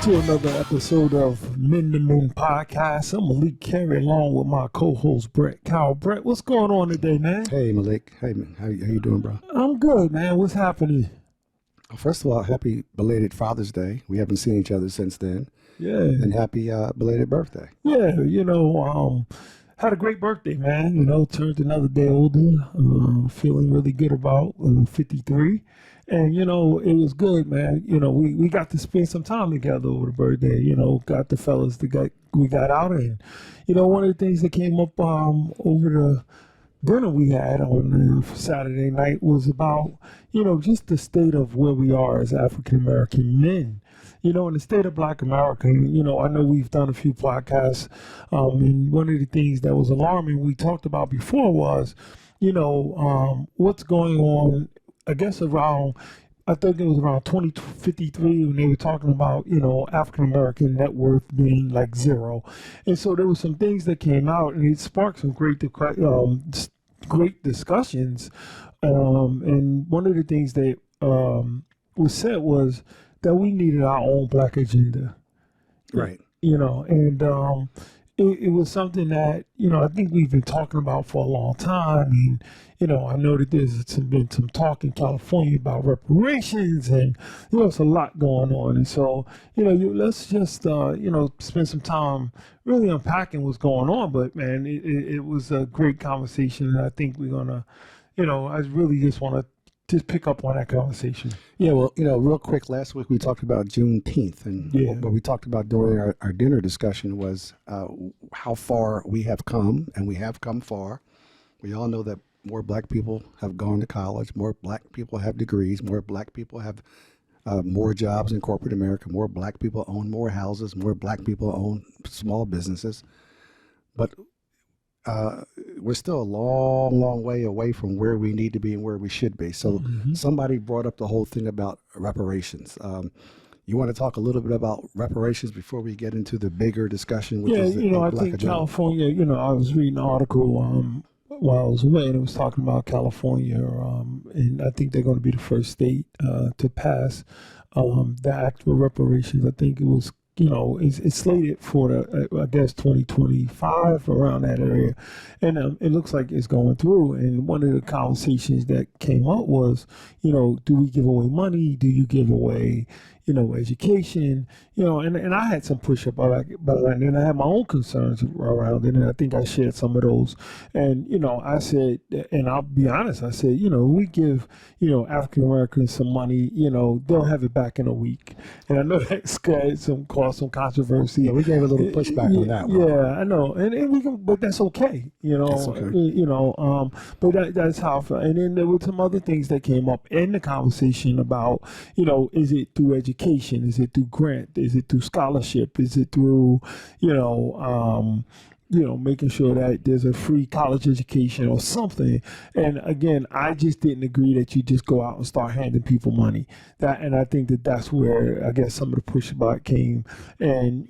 to another episode of Men to Men Podcast. I'm Malik Carey along with my co-host Brett Kyle. Brett, what's going on today, man? Hey, Malik. Hey, man. How you doing, bro? I'm good, man. What's happening? First of all, happy belated Father's Day. We haven't seen each other since then. Yeah. And happy belated birthday. Yeah, had a great birthday, man. Turned another day older. Feeling really good about 53. And, it was good, man. We got to spend some time together over the birthday. Got the fellas we got out. And, one of the things that came up over the dinner we had on Saturday night was about, just the state of where we are as African-American men. In the state of Black America, I know we've done a few podcasts, and one of the things that was alarming we talked about before was, what's going on, I guess I think it was around 2053 when they were talking about, African-American net worth being like zero. And so there were some things that came out and it sparked some great discussions. And one of the things that was said was that we needed our own Black agenda. Right. And it was something that, I think we've been talking about for a long time. And, I know that there's been some talk in California about reparations and, it's a lot going on. And so, let's just, spend some time really unpacking what's going on. But, man, it was a great conversation. And I think we're going to, I really just want to just pick up on that conversation. Yeah, well, real quick, last week we talked about Juneteenth, and what we talked about during our dinner discussion was how far we have come, and we have come far. We all know that more Black people have gone to college, more Black people have degrees, more Black people have more jobs in corporate America, more Black people own more houses, more Black people own small businesses. But we're still a long, long way away from where we need to be and where we should be. So somebody brought up the whole thing about reparations. You want to talk a little bit about reparations before we get into the bigger discussion? Which is the I Black think agenda? California, I was reading an article while I was away, and it was talking about California, and I think they're going to be the first state to pass the act for reparations. I think it was it's slated for I guess 2025, around that area, and it looks like it's going through. And one of the conversations that came up was, do we give away money? Do you give away, education? And I had some push up about that, and I had my own concerns around it, and I think I shared some of those. And I said, and I'll be honest, I said, we give African Americans some money, they'll have it back in a week. And I know that's caused some controversy. Yeah, we gave a little pushback on that one. Yeah, I know, and we can, but that's okay. That's okay. But that's how I felt. And then there were some other things that came up in the conversation about, is it through education? Is it through grant? Is it through scholarship? Is it through, making sure that there's a free college education or something? And again, I just didn't agree that you just go out and start handing people money. And I think that's where I guess some of the pushback came. And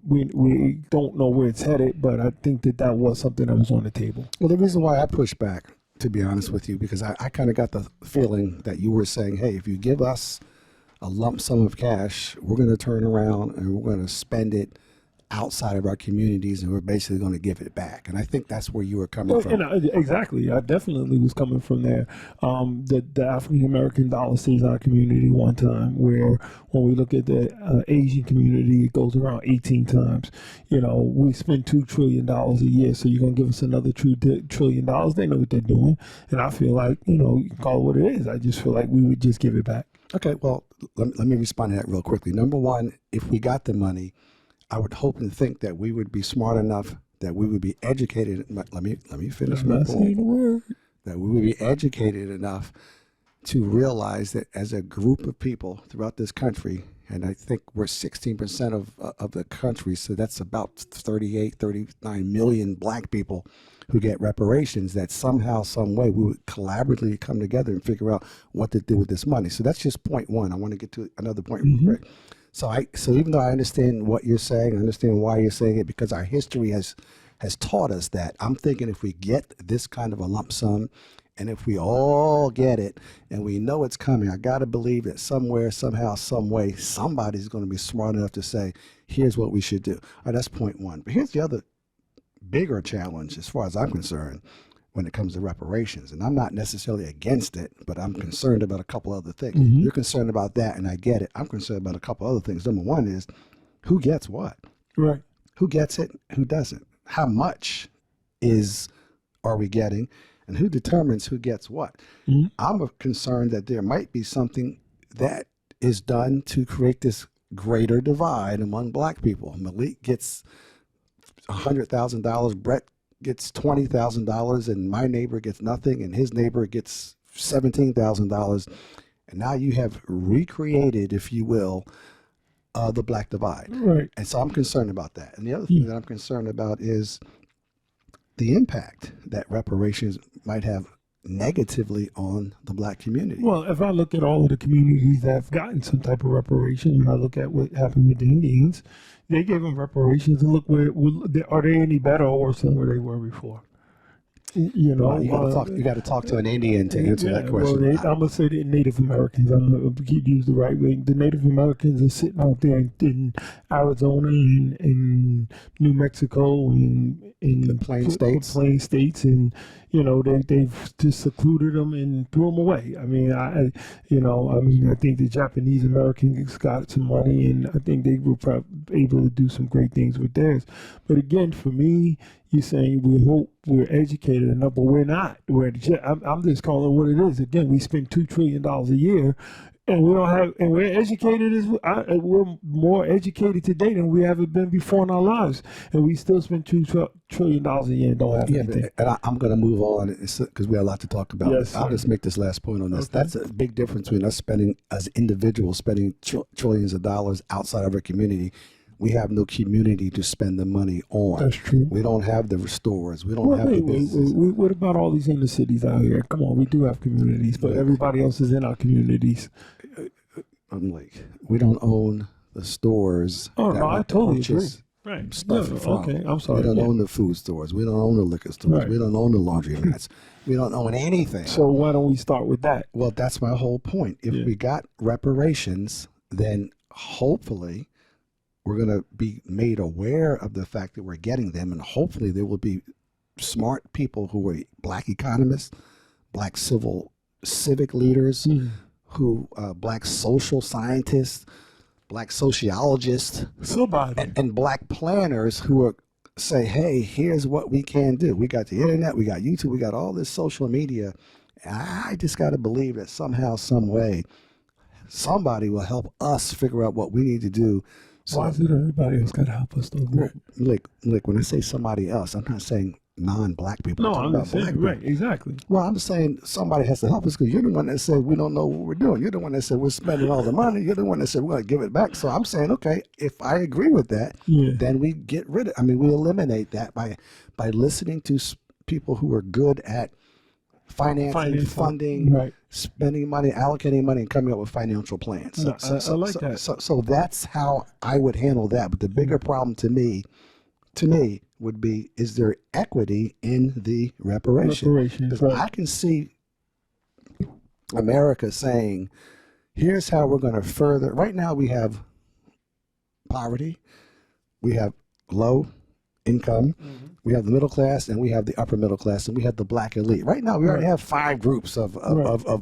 we don't know where it's headed, but I think that was something that was on the table. Well, the reason why I pushed back, to be honest with you, because I kind of got the feeling that you were saying, hey, if you give us a lump sum of cash, we're going to turn around and we're going to spend it outside of our communities, and we're basically going to give it back. And I think that's where you were coming from. Exactly. I definitely was coming from there. The African-American dollar stays in our community one time, where when we look at the Asian community, it goes around 18 times. We spend $2 trillion a year, so you're going to give us another $2 trillion. They know what they're doing. And I feel like, you can call it what it is. I just feel like we would just give it back. Okay, well, let me respond to that real quickly. Number one, if we got the money, I would hope and think that we would be smart enough, that we would be educated. Let me finish my point. That we would be educated enough to realize that as a group of people throughout this country, and I think we're 16% of the country, so that's about 39 million Black people who get reparations, that somehow, some way, we would collaboratively come together and figure out what to do with this money. So that's just point one. I want to get to another point real quick. So even though I understand what you're saying, I understand why you're saying it, because our history has taught us that. I'm thinking if we get this kind of a lump sum And if we all get it and we know it's coming, I got to believe that somewhere, somehow, some way, somebody's going to be smart enough to say, here's what we should do. All right, that's point one. But here's the other bigger challenge, as far as I'm concerned, when it comes to reparations. And I'm not necessarily against it, but I'm concerned about a couple other things. You're concerned about that, and I get it. I'm concerned about a couple other things. Number one is, who gets what? Right. Who gets it? Who doesn't? How much are we getting? And who determines who gets what? I'm concerned that there might be something that is done to create this greater divide among black people. Malik gets $100,000, Brett gets $20,000, and my neighbor gets nothing, and his neighbor gets $17,000. And now you have recreated, if you will, the black divide. Right. And so I'm concerned about that. And the other thing that I'm concerned about is the impact that reparations might have negatively on the black community. Well, if I look at all of the communities that have gotten some type of reparation, and I look at what happened with the Indians, they gave them reparations, and look are they any better or worse than where they were before? You know, you got to talk to an Indian to answer that question. Well, I'm gonna say the Native Americans. I'm gonna keep use the right way. The Native Americans are sitting out there in Arizona and New Mexico and in the Plain States, and you know they've just secluded them and threw them away. I mean, I think the Japanese Americans got some money, and I think they were probably able to do some great things with theirs. But again, for me, you're saying we hope we're educated enough, but we're not. I'm just calling it what it is. Again, we spend $2 trillion a year, and we don't have, and we're educated we're more educated today than we ever been before in our lives, and we still spend $2 trillion a year and don't have anything. And I'm going to move on because we have a lot to talk about. Yes, I'll just make this last point on this. Okay. That's a big difference between us spending, as individuals, spending trillions of dollars outside of our community. We have no community to spend the money on. That's true. We don't have the stores. We don't have the business. What about all these inner cities out here? Come on, we do have communities, but everybody else is in our communities. I'm like, we don't own the stores. Oh, no, I totally agree. Right. Stuff from. Okay, I'm sorry. We don't own the food stores. We don't own the liquor stores. Right. We don't own the laundromats. We don't own anything. So why don't we start with that? Well, that's my whole point. If we got reparations, then hopefully we're going to be made aware of the fact that we're getting them, and hopefully there will be smart people who are black economists, black civic leaders, who black social scientists, black sociologists, and black planners who are say, hey, here's what we can do. We got the internet, we got YouTube, we got all this social media. I just got to believe that somehow, some way, somebody will help us figure out what we need to do. So, why is it everybody else got to help us though? Like when I say somebody else, I'm not saying non-black people. No, I'm not saying right, exactly. Well, I'm saying somebody has to help us because you're the one that said we don't know what we're doing. You're the one that said we're spending all the money. You're the one that said we're going to give it back. So I'm saying, okay, if I agree with that, then we get rid of. We eliminate that by listening to people who are good at financing, funding, spending money, allocating money, and coming up with financial plans. I like that. So that's how I would handle that. But the bigger problem to me would be, is there equity in the reparation? Because I can see America saying, here's how we're going to further. Right now we have poverty, we have low income, we have the middle class, and we have the upper middle class, and we have the black elite. Right now we already have 5 groups of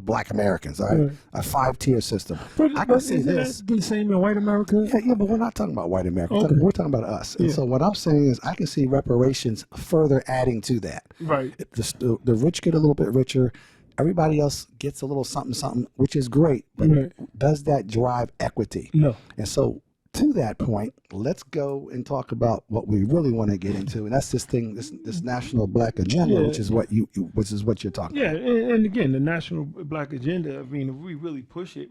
black Americans, all right? A 5-tier system. I can see this. The same in white America? Yeah, but we're not talking about white America. Okay. We're talking about us. And so what I'm saying is I can see reparations further adding to that. Right. The rich get a little bit richer. Everybody else gets a little something, which is great. But does that drive equity? No. And so to that point, let's go and talk about what we really want to get into, and that's this national black agenda, which is what you're talking about. Yeah, and again, the national black agenda. If we really push it,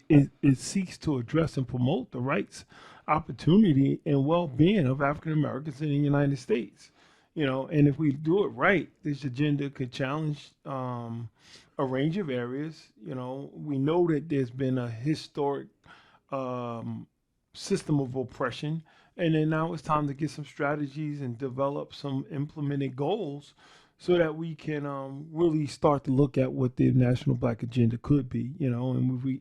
it seeks to address and promote the rights, opportunity, and well-being of African Americans in the United States. And if we do it right, this agenda could challenge a range of areas. We know that there's been a historic system of oppression, and then now it's time to get some strategies and develop some implemented goals so that we can really start to look at what the National Black Agenda could be, and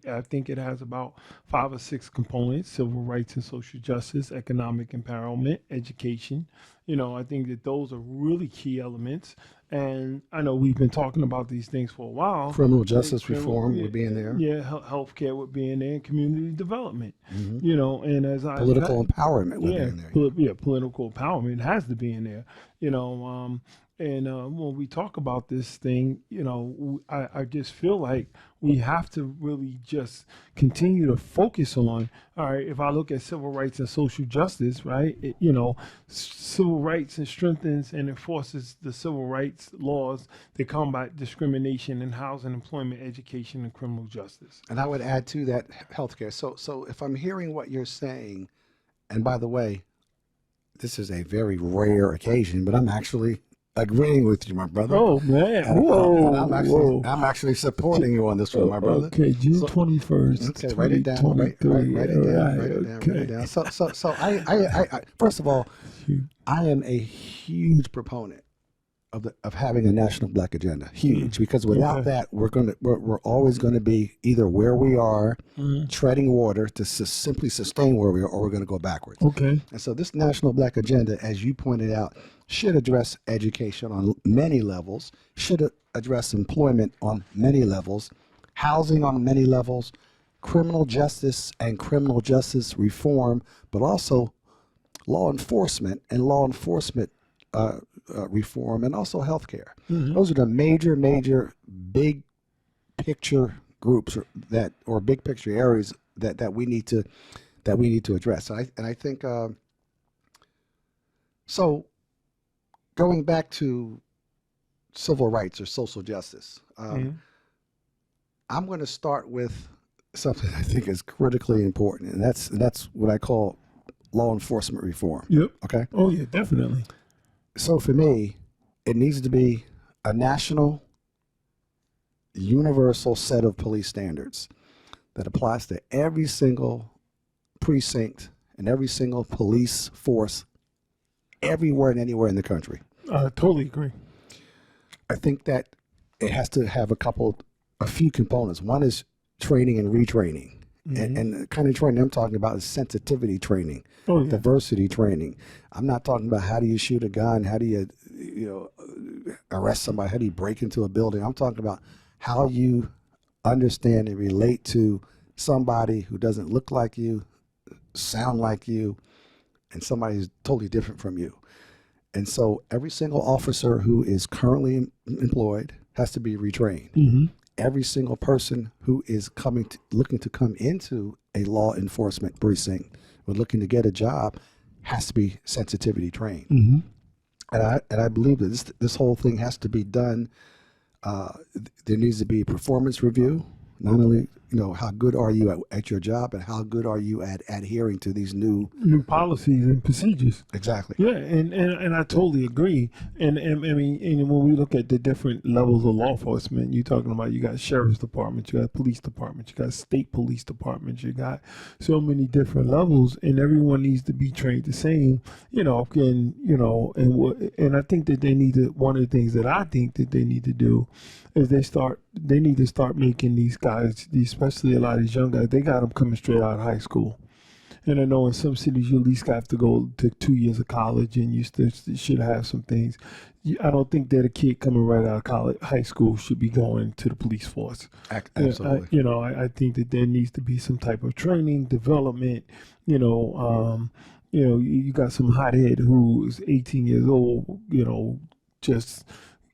I think it has about 5 or 6 components: civil rights and social justice, economic empowerment, education. I think that those are really key elements. And I know we've been talking about these things for a while. Criminal justice reform would be in there. Yeah, healthcare would be in there, and community development. And as political empowerment would be in there. Political empowerment has to be in there. And when we talk about this thing, I just feel like we have to really just continue to focus on, all right, if I look at civil rights and social justice, right, civil rights and strengthens and enforces the civil rights laws that combat discrimination in housing, employment, education, and criminal justice. And I would add to that healthcare. So if I'm hearing what you're saying, and by the way, this is a very rare occasion, but I'm actually agreeing with you, my brother. Oh man! Whoa! I'm actually supporting you on this one, my brother. Okay, June 21st. Okay, write it down. Write it down. So I first of all, I am a huge proponent of having a national black agenda. Huge, because without that, we're always going to be either where we are, treading water to simply sustain where we are, or we're going to go backwards. Okay. And so this national black agenda, as you pointed out, should address education on many levels, should address employment on many levels, housing on many levels, criminal justice and criminal justice reform, but also law enforcement and law enforcement reform, and also healthcare. Those are the major big picture groups or big picture areas that we need to address. And I think so. Going back to civil rights or social justice, I'm going to start with something I think is critically important, and that's what I call law enforcement reform. Yep. Okay. Oh yeah, definitely. So for me, it needs to be a national, universal set of police standards that applies to every single precinct and every single police force everywhere and anywhere in the country. I totally agree. I think that it has to have a few components. One is training and retraining. And the kind of training I'm talking about is sensitivity training, diversity training. I'm not talking about how do you shoot a gun, how do you arrest somebody, how do you break into a building. I'm talking about how you understand and relate to somebody who doesn't look like you, sound like you, and somebody who's totally different from you. And so every single officer who is currently employed has to be retrained. Every single person who is looking to come into a law enforcement precinct or looking to get a job has to be sensitivity trained. And I believe that this whole thing has to be done. There needs to be a performance review, not only how good are you at your job, and how good are you at adhering to these new policies and procedures. Exactly. Yeah, and I totally agree. And I mean, and when we look at the different levels of law enforcement, you're talking about, you got sheriff's department, you got police department, you got state police departments, you got so many different levels, and everyone needs to be trained the same. And I think that they need to. One of the things that I think that they need to do is they need to start making these guys, especially a lot of these young guys, they got them coming straight out of high school. And I know in some cities you at least have to go to 2 years of college, and you still should have some things. I don't think that a kid coming right out of college, high school, should be going to the police force. Absolutely. I think that there needs to be some type of training, development. You got some hothead who is 18 years old, just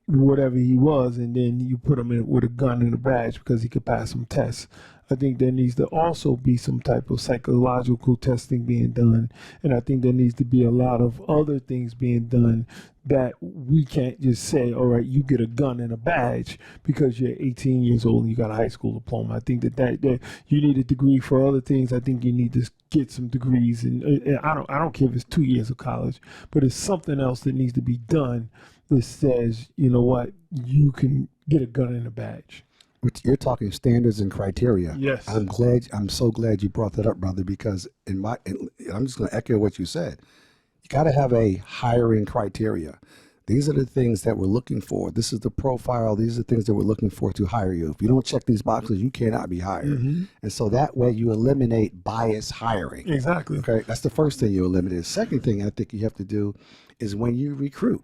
whatever he was, and then you put him in with a gun and a badge because he could pass some tests. I think there needs to also be some type of psychological testing being done, and I think there needs to be a lot of other things being done that we can't just say, all right, you get a gun and a badge because you're 18 years old and you got a high school diploma. I think that you need a degree for other things. I think you need to get some degrees, and I don't care if it's 2 years of college, but it's something else that needs to be done that says, you know what, you can get a gun and a badge. You're talking standards and criteria. Yes. I'm so glad you brought that up, brother, because I'm just going to echo what you said. You got to have a hiring criteria. These are the things that we're looking for. This is the profile. These are the things that we're looking for to hire you. If you don't check these boxes, you cannot be hired. And so that way you eliminate bias hiring. Exactly. Okay, that's the first thing you eliminate. The second thing I think you have to do is when you recruit,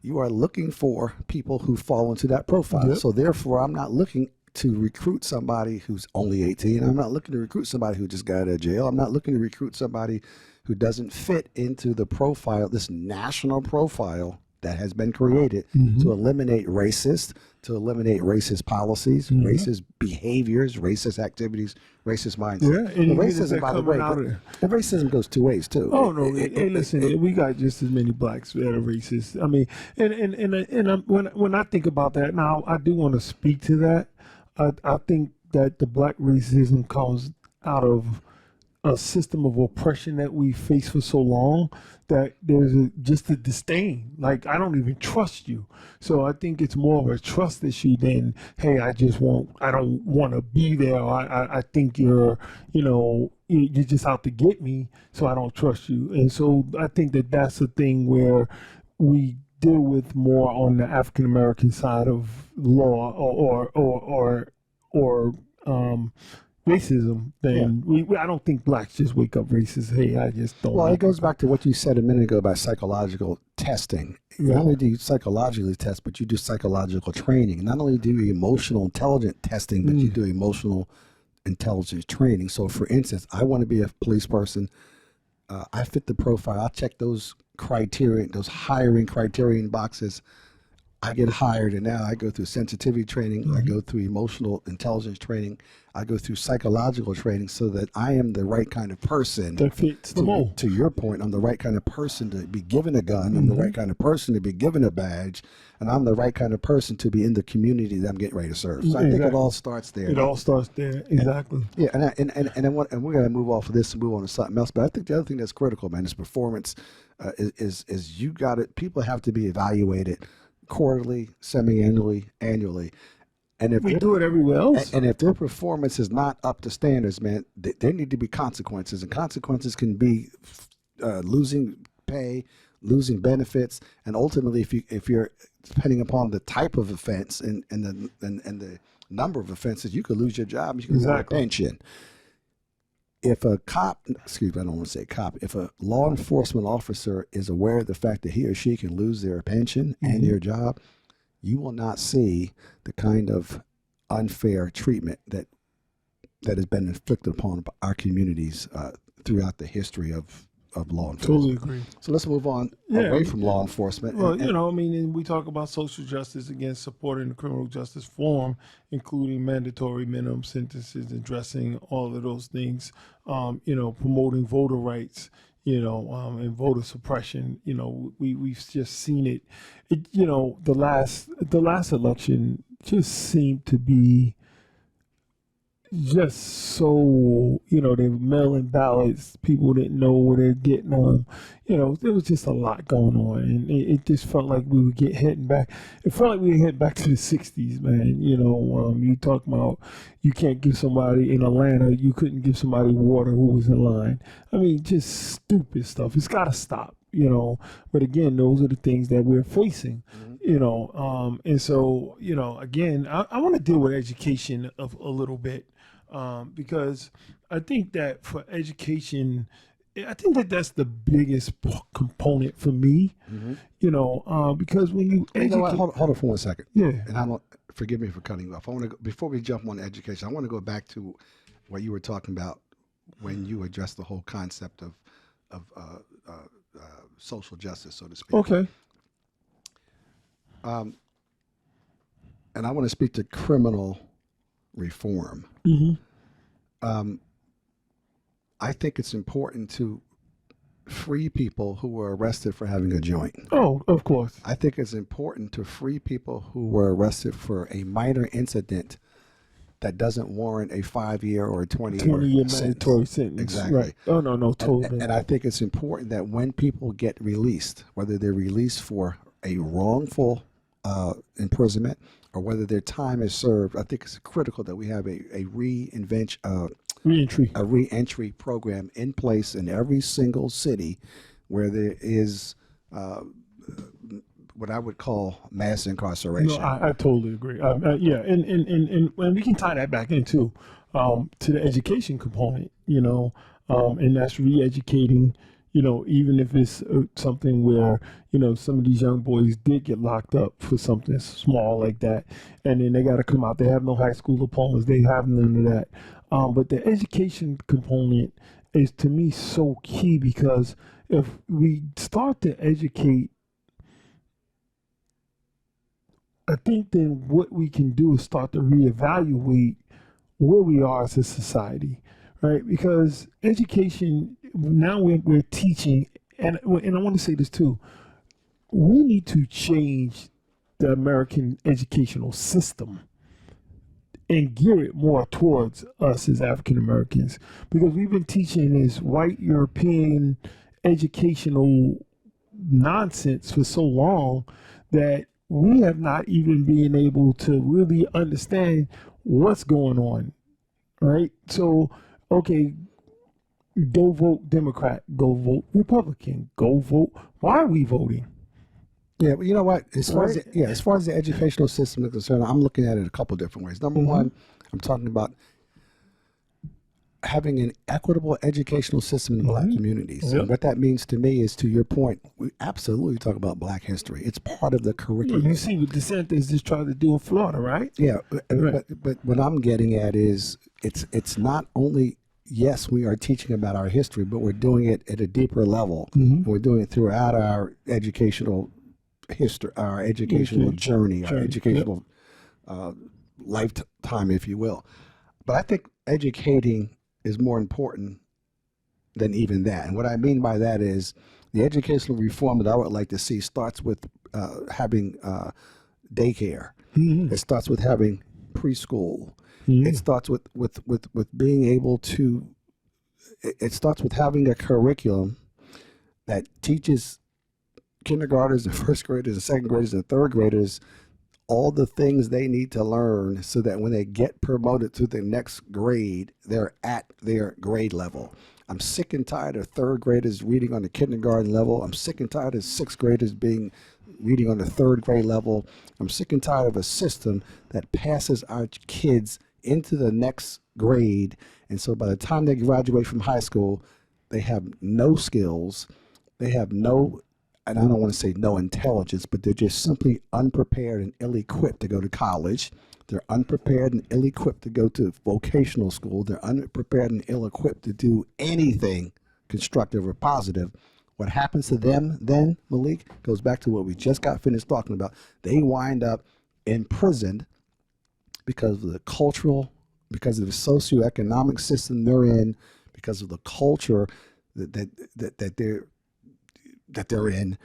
you are looking for people who fall into that profile. So therefore, I'm not looking to recruit somebody who's only 18. I'm not looking to recruit somebody who just got out of jail. I'm not looking to recruit somebody who doesn't fit into the profile, this national profile that has been created to eliminate racist, to eliminate racist policies, racist behaviors, racist activities, racist mindset. And racism, by the way, and racism goes two ways too. Oh no! Hey, listen, we got just as many blacks that are racist. I mean, and when I think about that now, I do want to speak to that. I think that the black racism comes out of a system of oppression that we faced for so long that there's just a disdain. Like, I don't even trust you. So I think it's more of a trust issue than, hey, I don't want to be there. Or I think you're just out to get me, so I don't trust you. And so I think that that's a thing where we deal with more on the African American side of law or racism than I don't think blacks just wake up racist. Hey, I just don't. Well, it goes back to what you said a minute ago about psychological testing. Not only do you psychologically test, but you do psychological training. Not only do you emotional intelligence testing, but you do emotional intelligence training. So, for instance, I want to be a police person. I fit the profile. I check those criteria, those hiring criterion boxes. I get hired, and now I go through sensitivity training. I go through emotional intelligence training. I go through psychological training so that I am the right kind of person. That fits the mold. To your point, I'm the right kind of person to be given a gun. I'm the right kind of person to be given a badge. And I'm the right kind of person to be in the community that I'm getting ready to serve. So I think it all starts there. It all starts there. Exactly. Yeah, and we're going to move off of this and move on to something else. But I think the other thing that's critical, man, is performance. Is you got it. People have to be evaluated quarterly, semi-annually, annually. And if we do it everywhere else. And if their performance is not up to standards, man, there need to be consequences. And consequences can be losing pay, losing benefits, and ultimately, if you're depending upon the type of offense and the number of offenses, you could lose your job. You could lose your pension. If a cop, excuse me, I don't want to say cop, if a law enforcement officer is aware of the fact that he or she can lose their pension and their job, you will not see the kind of unfair treatment that has been inflicted upon our communities throughout the history of law enforcement. Totally agree. So let's move on away from law enforcement. Well, and we talk about social justice, again, supporting the criminal justice reform, including mandatory minimum sentences, addressing all of those things, promoting voter rights, and voter suppression. We've just seen it. The last election just seemed to be just so, they're mailing ballots. People didn't know where they're getting them. There was just a lot going on, and it just felt like we would get heading back. It felt like we were heading back to the 60s, man. You talk about you can't give somebody in Atlanta, you couldn't give somebody water who was in line. I mean, just stupid stuff. It's got to stop, But again, those are the things that we're facing, and so, again, I want to deal with education a little bit. Because I think that for education, I think that that's the biggest component for me, because when you educate... Hold on for 1 second. Yeah. And forgive me for cutting you off. I want to, before we jump on education, I want to go back to what you were talking about when you addressed the whole concept of social justice, so to speak. Okay. And I want to speak to criminal reform. I think it's important to free people who were arrested for having a joint. Oh, of course. I think it's important to free people who were arrested for a minor incident that doesn't warrant a 5-year or a 20-year mandatory sentence. Exactly. Right. Oh, no, totally. And I think it's important that when people get released, whether they're released for a wrongful imprisonment or whether their time is served, I think it's critical that we have a reentry program in place in every single city where there is what I would call mass No, incarceration. I totally agree. Yeah, and we can tie that back into to the education component, and that's re-educating, even if it's something where, some of these young boys did get locked up for something small like that, and then they got to come out. They have no high school diplomas. They have none of that. But the education component is, to me, so key, because if we start to educate, I think then what we can do is start to reevaluate where we are as a society, right? Because education, now we're teaching, and I want to say this too, we need to change the American educational system and gear it more towards us as African Americans, because we've been teaching this white European educational nonsense for so long that we have not even been able to really understand what's going on, right? So, okay, go vote Democrat, go vote Republican, go vote. Why are we voting? Yeah, but you know what? As far as the educational system is concerned, I'm looking at it a couple different ways. Number one, I'm talking about having an equitable educational system in Black communities. Yep. And what that means to me is, to your point, we absolutely talk about Black history. It's part of the curriculum. You see what DeSantis just tried to do in Florida, right? Yeah, Right. but what I'm getting at is it's not only, yes, we are teaching about our history, but we're doing it at a deeper level. We're doing it throughout our educational history, our educational journey, our educational lifetime, if you will. But I think educating is more important than even that. And what I mean by that is the educational reform that I would like to see starts with having daycare. It starts with having preschool. It starts with being able to, it starts with having a curriculum that teaches kindergartners and first graders and second graders and third graders all the things they need to learn, so that when they get promoted to the next grade, they're at their grade level. I'm sick and tired of third graders reading on the kindergarten level. I'm sick and tired of sixth graders reading on the third grade level. I'm sick and tired of a system that passes our kids into the next grade, and so by the time they graduate from high school, they have no skills, they have no, and I don't want to say no intelligence, but they're just simply unprepared and ill-equipped to go to college. They're unprepared and ill-equipped to go to vocational school. They're unprepared and ill-equipped to do anything constructive or positive. What happens to them then, Malik, goes back to what we just got finished talking about. They wind up imprisoned because of the cultural, because of the socioeconomic system they're in, because of the culture that they're in.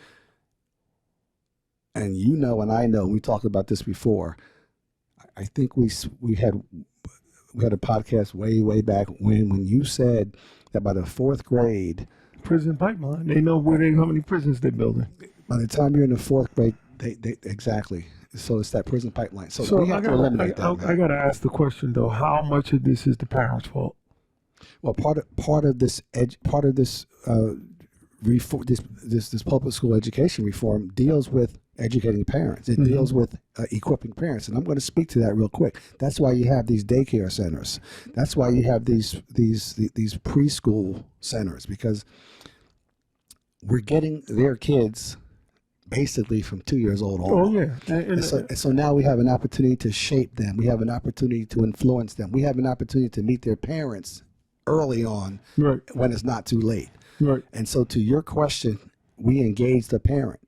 And you know, and I know, we talked about this before. I think we had a podcast way back when you said that by the fourth grade, prison pipeline. They know how many prisons they're building. By the time you're in the fourth grade, they exactly. So it's that prison pipeline. So we have to eliminate that. I got to ask the question though: how much of this is the parents' fault? Well, part of this reform, this public school education reform deals with educating parents. It deals with equipping parents, and I'm going to speak to that real quick. That's why you have these daycare centers. That's why you have these preschool centers, because we're getting their kids basically from 2 years old on. Oh yeah, and so now we have an opportunity to shape them. We have an opportunity to influence them. We have an opportunity to meet their parents early on, right, when it's not too late. Right. And so to your question, we engage the parent,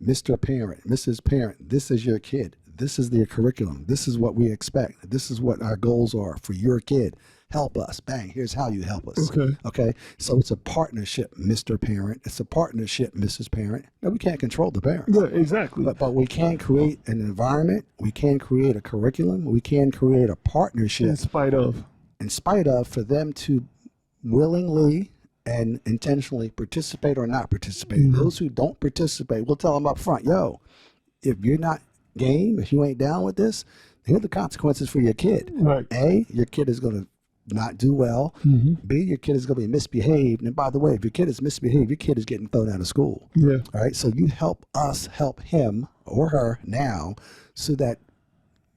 Mr. Parent, Mrs. Parent. This is your kid. This is their curriculum. This is what we expect. This is what our goals are for your kid. Help us. Bang. Here's how you help us. Okay. So it's a partnership, Mr. Parent. It's a partnership, Mrs. Parent. No, we can't control the parent. Yeah, exactly. But we can create an environment. We can create a curriculum. We can create a partnership. In spite of, for them to willingly and intentionally participate or not participate. Those who don't participate, we'll tell them up front, yo, if you're not game, if you ain't down with this, here are the consequences for your kid. Right. A, your kid is going to not do well. B, your kid is going to be misbehaved. And by the way, if your kid is misbehaved, your kid is getting thrown out of school. Yeah. All right. So you help us help him or her now so that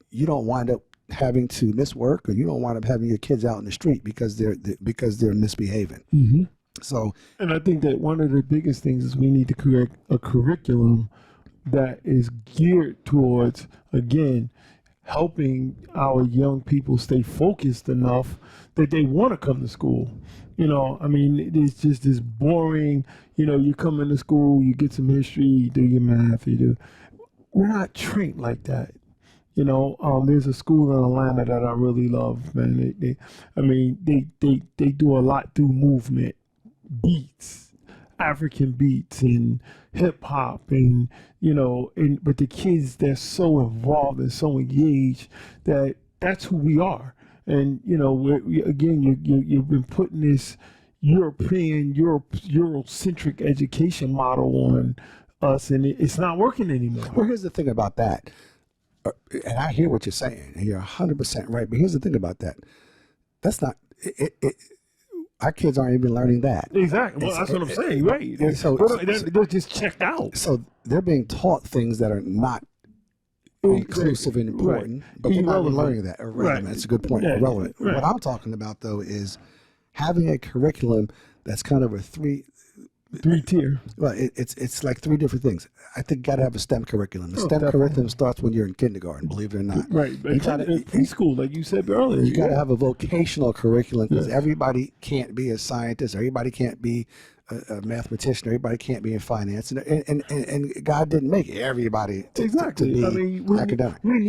you don't wind up having to miss work, or you don't wind up having your kids out in the street because they're misbehaving. So, and I think that one of the biggest things is we need to create a curriculum that is geared towards, again, helping our young people stay focused enough that they want to come to school. You know, I mean, it's just this boring, you know, you come into school, you get some history, you do your math, we're not trained like that. You know, there's a school in Atlanta that I really love, man. They do a lot through movement, beats, African beats and hip hop, and but the kids, they're so involved and so engaged that that's who we are. And you've been putting this Eurocentric education model on us, and it's not working anymore. Well, here's the thing about that. And I hear what you're saying, and you're 100% right. But here's the thing about that. That's not it. Our kids aren't even learning that. Exactly. Well, that's what I'm saying, right? They're just checked out. So they're being taught things that are not inclusive and important, right, but they're not learning that. Irrelevant. Right. That's a good point. Yeah, irrelevant. Right. What I'm talking about, though, is having a curriculum that's kind of a three-tier. Well, it's like three different things. I think you got to have a STEM curriculum. The STEM curriculum starts when you're in kindergarten, believe it or not. Right. You got preschool, like you said earlier. You got to have a vocational curriculum, because everybody can't be a scientist. Everybody can't be a mathematician. Everybody can't be in finance. And God didn't make everybody to be academic. We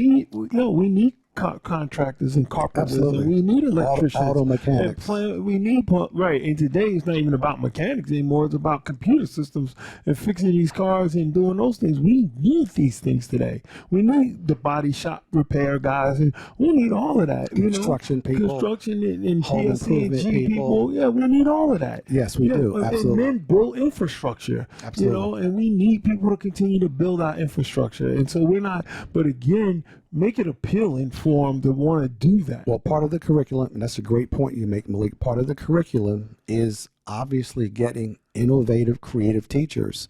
need contractors and carpenters. Absolutely. And we need electricians. Auto mechanics. And today it's not even about mechanics anymore. It's about computer systems and fixing these cars and doing those things. We need these things today. We need the body shop repair guys, and we need all of that. Construction people. Construction and TSC and G people. Yeah, we need all of that. Yes, we do. Absolutely. And then build infrastructure. Absolutely. And we need people to continue to build our infrastructure. And so we're not, but again, make it appealing for them to want to do that. Well, part of the curriculum, and that's a great point you make, Malik, part of the curriculum is obviously getting innovative, creative teachers,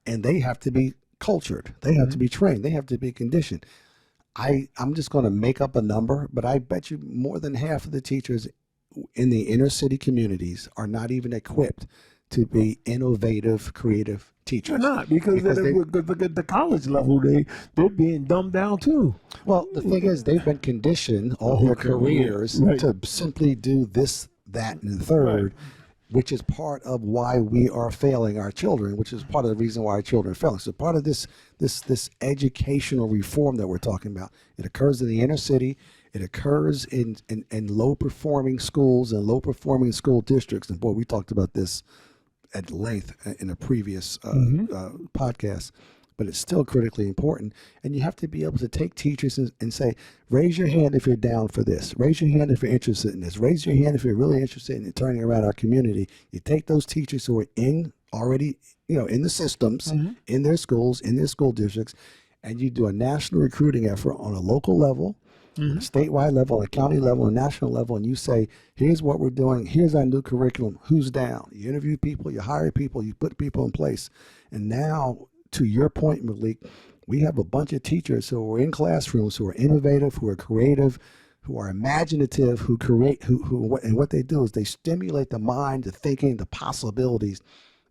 and they have to be cultured. They have to be trained. They have to be conditioned. I'm just going to make up a number, but I bet you more than half of the teachers in the inner city communities are not even equipped to be innovative, creative teachers. They're not, because at the college level, they're being dumbed down too. Well, the thing is, they've been conditioned all their careers to simply do this, that, and the third, which is part of why we are failing our children, which is part of the reason why our children are failing. So part of this educational reform that we're talking about, it occurs in the inner city. It occurs in low-performing schools and low-performing school districts. And boy, we talked about this at length in a previous podcast, but it's still critically important. And you have to be able to take teachers and say, raise your hand if you're down for this. Raise your hand if you're interested in this. Raise your hand if you're really interested in turning around our community. You take those teachers who are already in the systems, in their schools, in their school districts, and you do a national recruiting effort on a local level, a statewide level, a county level, a national level, and you say, here's what we're doing, here's our new curriculum, who's down? You interview people, you hire people, you put people in place. And now, to your point, Malik, we have a bunch of teachers who are in classrooms, who are innovative, who are creative, who are imaginative, who create, and what they do is they stimulate the mind, the thinking, the possibilities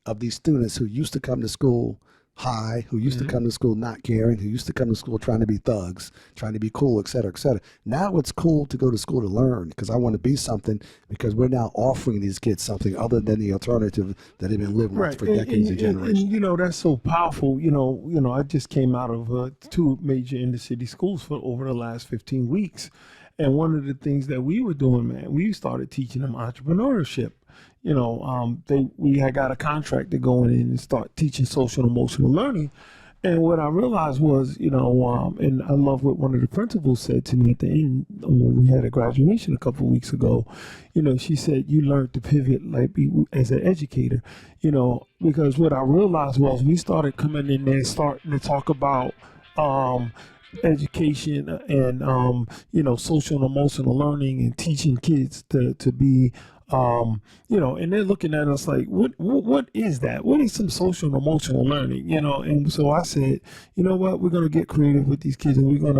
of these students who used to come to school high, who used to come to school not caring, who used to come to school trying to be thugs, trying to be cool, et cetera, et cetera. Now it's cool to go to school to learn because I want to be something, because we're now offering these kids something other than the alternative that they've been living with for decades and generations. And that's so powerful. I just came out of 2 major inner city schools for over the last 15 weeks. And one of the things that we were doing, man, we started teaching them entrepreneurship. We had got a contract to go in and start teaching social and emotional learning. And what I realized was, and I love what one of the principals said to me at the end when we had a graduation a couple of weeks ago. She said, you learned to pivot as an educator, because what I realized was we started coming in there and starting to talk about education and social and emotional learning and teaching kids to be and they're looking at us like what is that, what is some social and emotional learning, and so I said, you know what, we're going to get creative with these kids, and we're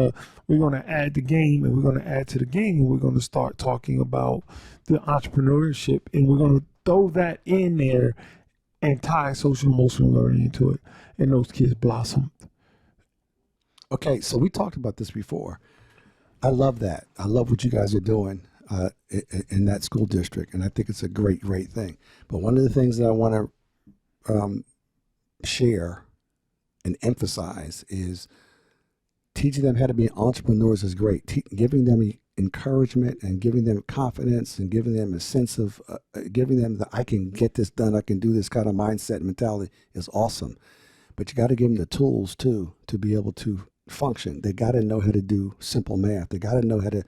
going to add the game, and we're going to add to the game, and we're going to start talking about the entrepreneurship, and we're going to throw that in there and tie social and emotional learning into it, and those kids blossomed. Okay, so we talked about this before. I love that. I love what you guys are doing in that school district, and I think it's a great, great thing. But one of the things that I want to share and emphasize is teaching them how to be entrepreneurs is great. Giving them encouragement and giving them confidence and giving them a sense of giving them the I can get this done, I can do this kind of mindset and mentality is awesome. But you got to give them the tools too to be able to function. They got to know how to do simple math. They got to know how to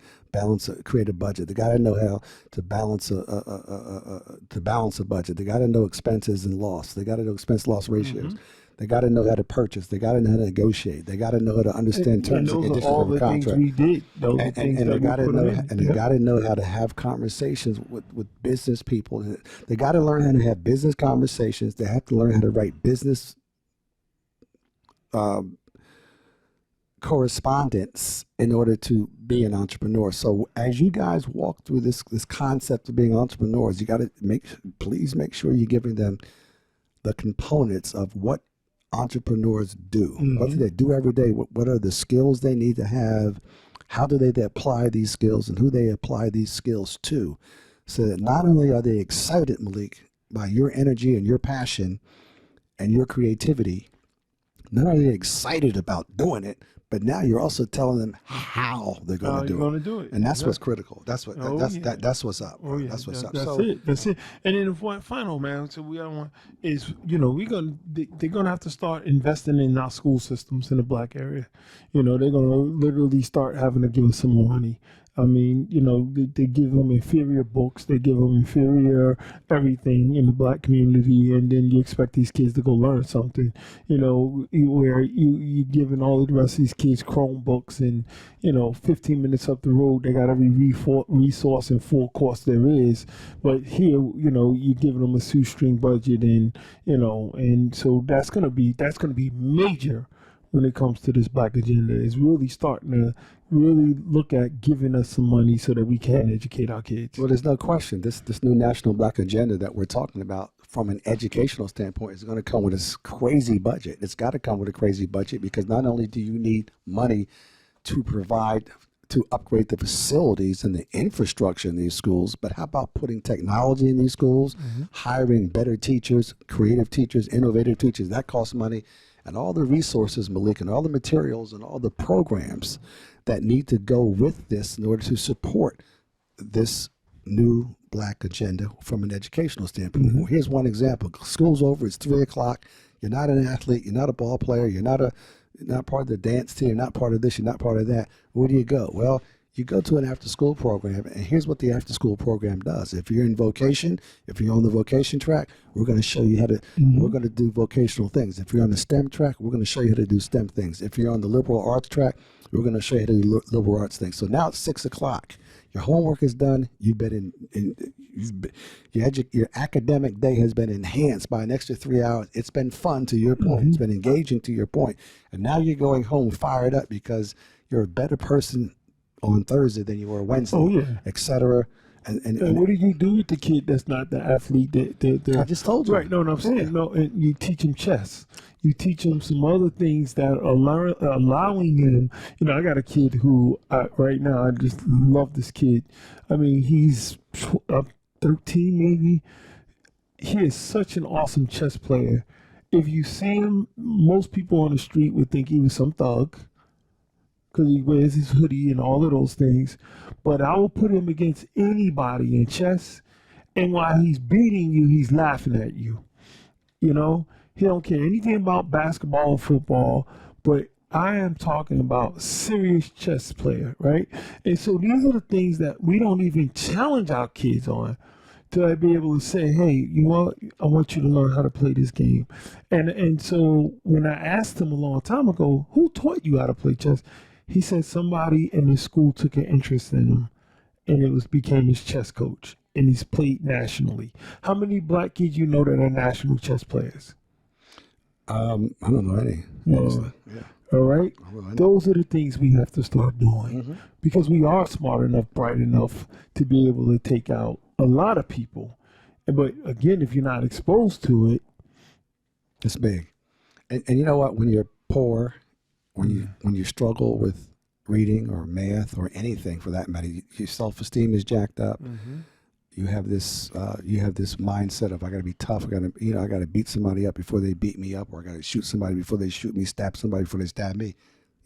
create a budget. They got to know how to balance a budget. They got to know expenses and loss. They got to know expense loss ratios. They got to know how to purchase. They got to know how to negotiate. They got to know how to understand terms and conditions of a contract. We did. And they got to know. And they got to know how to have conversations with business people. They got to learn how to have business conversations. They have to learn how to write business correspondence in order to be an entrepreneur. So as you guys walk through this concept of being entrepreneurs, you got to please make sure you're giving them the components of what entrepreneurs do. What do they do every day? What are the skills they need to have? How do they apply these skills, and who they apply these skills to? So that not only are they excited, Malik, by your energy and your passion and your creativity, not only are they excited about doing it, but now you're also telling them how they're going to do it. And that's what's critical. That's what that's what's up. Oh, yeah. That's what's up. That's it. And then the final, man, so we want is, they're gonna have to start investing in our school systems in the Black area. They're gonna literally start having to give us some more money. I mean, they give them inferior books, they give them inferior everything in the Black community, and then you expect these kids to go learn something, where you're giving all the rest of these kids Chromebooks, and, 15 minutes up the road, they got every resource and full course there is. But here, you're giving them a shoestring budget, and, and so that's going to be major when it comes to this Black agenda, is really starting to really look at giving us some money so that we can educate our kids. Well, there's no question. This new national Black agenda that we're talking about from an educational standpoint is going to come with a crazy budget. It's got to come with a crazy budget, because not only do you need money to upgrade the facilities and the infrastructure in these schools, but how about putting technology in these schools, hiring better teachers, creative teachers, innovative teachers? That costs money. And all the resources, Malik, and all the materials and all the programs that need to go with this in order to support this new Black agenda from an educational standpoint. Well, here's one example. School's over, it's 3:00. You're not an athlete, you're not a ball player, you're not part of the dance team, you're not part of this, you're not part of that. Where do you go? Well, you go to an after-school program, and here's what the after-school program does. If you're in vocation, if you're on the vocation track, we're going to show you how to, we're going to do vocational things. If you're on the STEM track, we're going to show you how to do STEM things. If you're on the liberal arts track, we're going to show you how to do liberal arts things. So now it's 6:00. Your homework is done. Your academic day has been enhanced by an extra 3 hours. It's been fun, to your point. It's been engaging, to your point. And now you're going home fired up because you're a better person on Thursday than you were Wednesday, etc. And what do you do with the kid that's not the athlete? I just told you. Right, no, I'm saying, no, and you teach him chess. You teach him some other things that are allowing him. I got a kid who, right now, I just love this kid. I mean, he's 13 maybe. He is such an awesome chess player. If you see him, most people on the street would think he was some thug, because he wears his hoodie and all of those things. But I will put him against anybody in chess, and while he's beating you, he's laughing at you. He don't care anything about basketball or football, but I am talking about serious chess player, right? And so these are the things that we don't even challenge our kids on, to be able to say, hey, I want you to learn how to play this game. And so when I asked him a long time ago, who taught you how to play chess? He said somebody in his school took an interest in him, and became his chess coach, and he's played nationally. How many black kids you know that are national chess players? I don't know any. Yeah. All right. Those are the things we have to start doing because we are smart enough, bright enough to be able to take out a lot of people. But again, if you're not exposed to it, it's big. And you know what? When you're poor, when you struggle with reading or math or anything for that matter, your self-esteem is jacked up. You have this mindset of I got to be tough. I got to beat somebody up before they beat me up, or I got to shoot somebody before they shoot me, stab somebody before they stab me.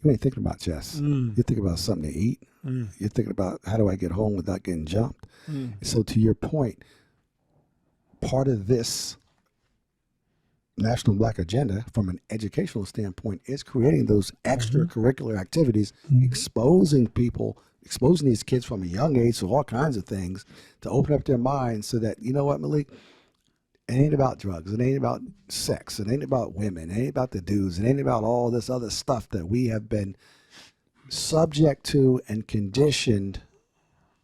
You ain't thinking about chess. You're thinking about something to eat. You're thinking about how do I get home without getting jumped. So to your point, part of this National Black Agenda from an educational standpoint is creating those extracurricular activities, exposing these kids from a young age to all kinds of things to open up their minds so that, you know what, Malik, it ain't about drugs. It ain't about sex. It ain't about women. It ain't about the dudes. It ain't about all this other stuff that we have been subject to and conditioned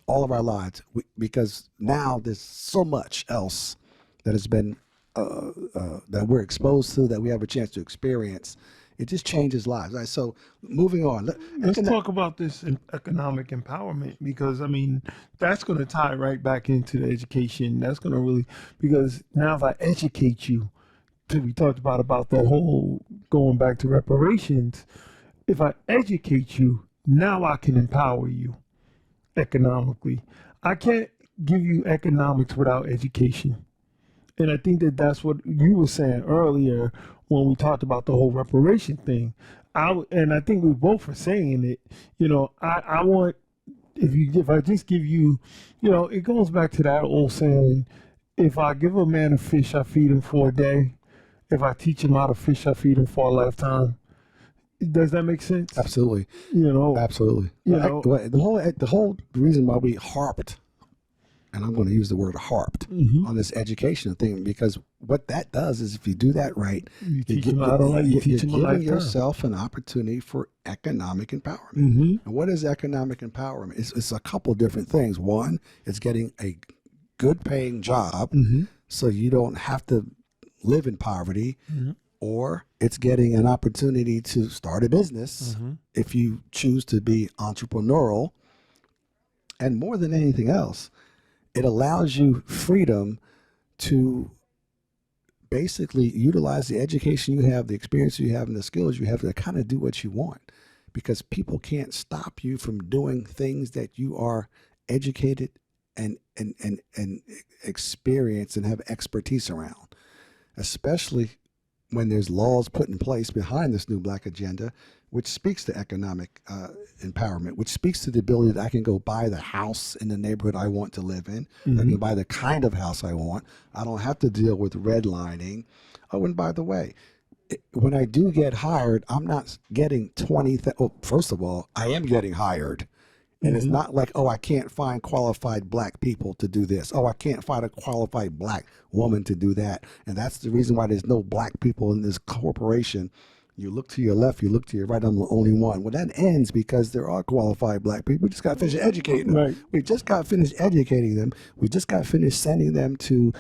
all of our lives because now there's so much else that has been that we're exposed to, that we have a chance to experience. It just changes lives. Right? So moving on. Let's talk about this economic empowerment because, I mean, that's going to tie right back into the education. That's going to really, because now if I educate you, we talked about the whole going back to reparations. If I educate you, now I can empower you economically. I can't give you economics without education. And I think that's what you were saying earlier when we talked about the whole reparation thing. And I think we both were saying it. You know, I want if I just give you, you know, it goes back to that old saying: if I give a man a fish, I feed him for a day. If I teach him how to fish, I feed him for a lifetime. Does that make sense? Absolutely. You know, absolutely. You know, the whole reason why we harped. And I'm going to use the word harped on this education thing because what that does is if you do that right, you're giving yourself an opportunity for economic empowerment. And what is economic empowerment? It's a couple different things. One, it's getting a good paying job so you don't have to live in poverty, or it's getting an opportunity to start a business if you choose to be entrepreneurial. And more than anything else, it allows you freedom to basically utilize the education you have, the experience you have, and the skills you have to kind of do what you want, because people can't stop you from doing things that you are educated and experience and have expertise around, especially when there's laws put in place behind this new Black agenda, which speaks to economic empowerment, which speaks to the ability that I can go buy the house in the neighborhood I want to live in. I can buy the kind of house I want. I don't have to deal with redlining. Oh, and by the way, when I do get hired, I'm not getting 20. Well, first of all, I am getting hired. And it's not like, oh, I can't find qualified Black people to do this. Oh, I can't find a qualified Black woman to do that. And that's the reason why there's no Black people in this corporation. You look to your left, you look to your right, I'm the only one. Well, that ends because there are qualified Black people. We just got finished educating them. Right. We just got finished educating them. We just got finished sending them to